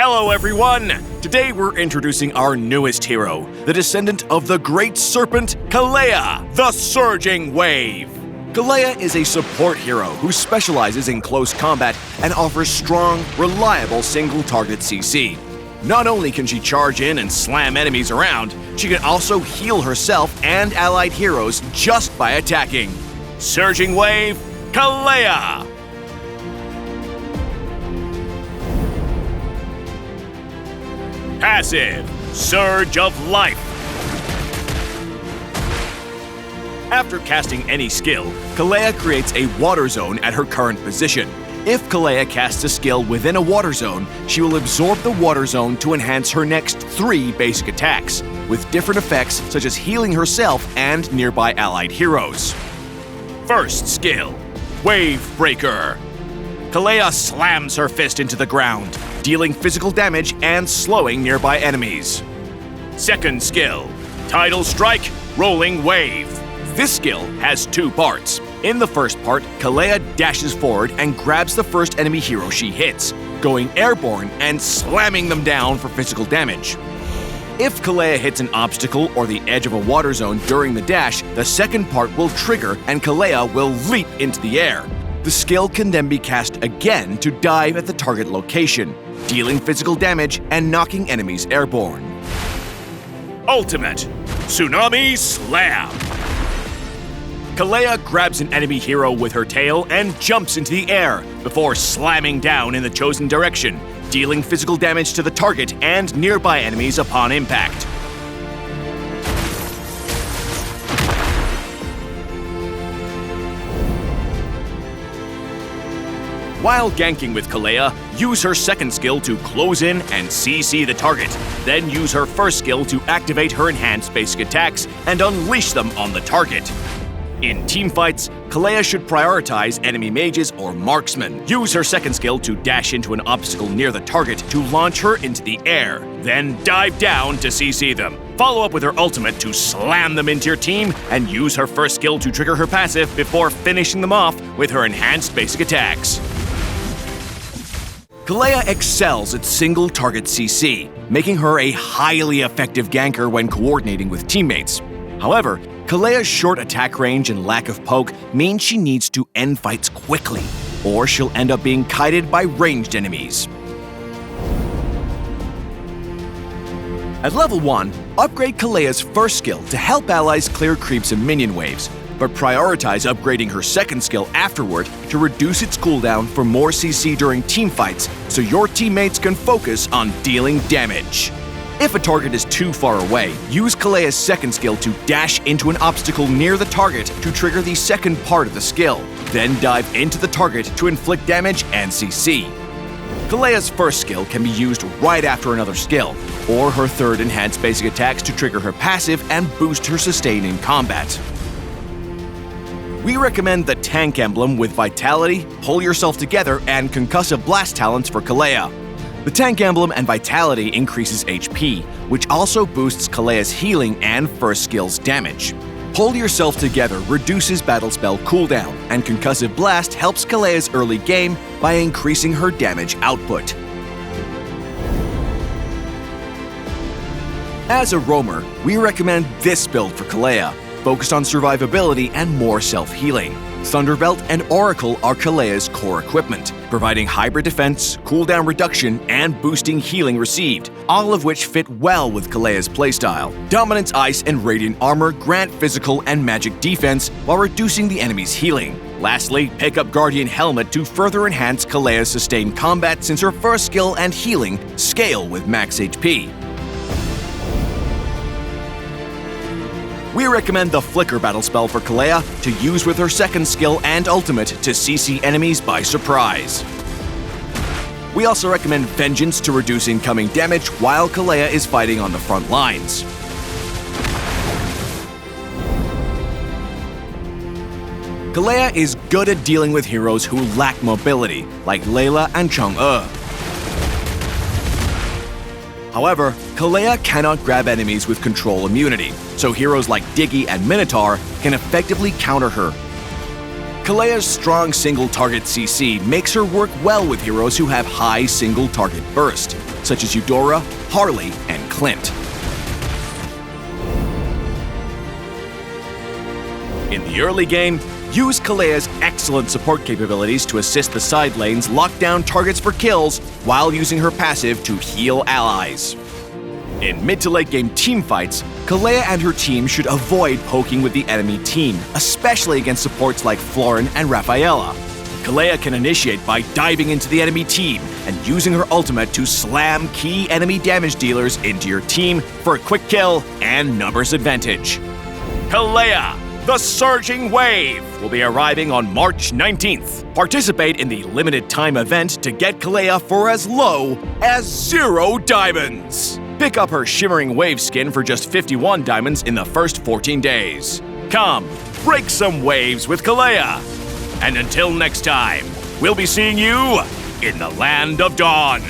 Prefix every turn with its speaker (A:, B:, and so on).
A: Hello everyone! Today we're introducing our newest hero, the descendant of the great serpent, Kاليا, the Surging Wave. Kاليا is a support hero who specializes in close combat and offers strong, reliable single-target CC. Not only can she charge in and slam enemies around, she can also heal herself and allied heroes just by attacking. Surging Wave, Kاليا! Passive, Surge of Life. After casting any skill, Kاليا creates a water zone at her current position. If Kاليa casts a skill within a water zone, she will absorb the water zone to enhance her next 3 basic attacks, with different effects such as healing herself and nearby allied heroes. First skill, Wave Breaker. Kاليa slams her fist into the ground, dealing physical damage and slowing nearby enemies. Second skill, Tidal Strike, Rolling Wave. This skill has 2 parts. In the first part, Kاليa dashes forward and grabs the first enemy hero she hits, going airborne and slamming them down for physical damage. If Kاليa hits an obstacle or the edge of a water zone during the dash, the second part will trigger and Kاليa will leap into the air. The skill can then be cast again to dive at the target location, dealing physical damage and knocking enemies airborne. Ultimate, Tsunami Slam. Kاليa grabs an enemy hero with her tail and jumps into the air before slamming down in the chosen direction, dealing physical damage to the target and nearby enemies upon impact. While ganking with Kاليa, use her second skill to close in and CC the target. Then use her first skill to activate her enhanced basic attacks and unleash them on the target. In teamfights, Kاليa should prioritize enemy mages or marksmen. Use her second skill to dash into an obstacle near the target to launch her into the air. Then dive down to CC them. Follow up with her ultimate to slam them into your team, and use her first skill to trigger her passive before finishing them off with her enhanced basic attacks. Kاليa excels at single-target CC, making her a highly effective ganker when coordinating with teammates. However, Kalia's short attack range and lack of poke means she needs to end fights quickly, or she'll end up being kited by ranged enemies. At level 1, upgrade Kalia's first skill to help allies clear creeps and minion waves, but prioritize upgrading her second skill afterward to reduce its cooldown for more CC during teamfights so your teammates can focus on dealing damage. If a target is too far away, use Kalia's second skill to dash into an obstacle near the target to trigger the second part of the skill, then dive into the target to inflict damage and CC. Kalia's first skill can be used right after another skill, or her third enhanced basic attacks to trigger her passive and boost her sustain in combat. We recommend the Tank emblem with Vitality, Pull Yourself Together, and Concussive Blast talents for Kاليa. The Tank emblem and Vitality increases HP, which also boosts Kalia's healing and first skill's damage. Pull Yourself Together reduces battle spell cooldown, and Concussive Blast helps Kalia's early game by increasing her damage output. As a roamer, we recommend this build for Kاليa, focused on survivability and more self-healing. Thunderbelt and Oracle are Kalia's core equipment, providing hybrid defense, cooldown reduction, and boosting healing received, all of which fit well with Kalia's playstyle. Dominance Ice and Radiant Armor grant physical and magic defense while reducing the enemy's healing. Lastly, pick up Guardian Helmet to further enhance Kalia's sustained combat since her first skill and healing scale with max HP. We recommend the Flicker battle spell for Kاليa to use with her second skill and ultimate to CC enemies by surprise. We also recommend Vengeance to reduce incoming damage while Kاليa is fighting on the front lines. Kاليa is good at dealing with heroes who lack mobility, like Layla and Chang'e. However, Kاليa cannot grab enemies with control immunity, so heroes like Diggy and Minotaur can effectively counter her. Kalea's strong single-target CC makes her work well with heroes who have high single-target burst, such as Eudora, Harley, and Clint. In the early game, use Kalea's excellent support capabilities to assist the side lanes lock down targets for kills while using her passive to heal allies. In mid to late game teamfights, Kalea and her team should avoid poking with the enemy team, especially against supports like Florin and Rafaela. Kalea can initiate by diving into the enemy team and using her ultimate to slam key enemy damage dealers into your team for a quick kill and numbers advantage. Kalea, the Surging Wave, will be arriving on March 19th. Participate in the limited time event to get Kalea for as low as 0 diamonds. Pick up her Shimmering Wave skin for just 51 diamonds in the first 14 days. Come, break some waves with Kalea. And until next time, we'll be seeing you in the Land of Dawn.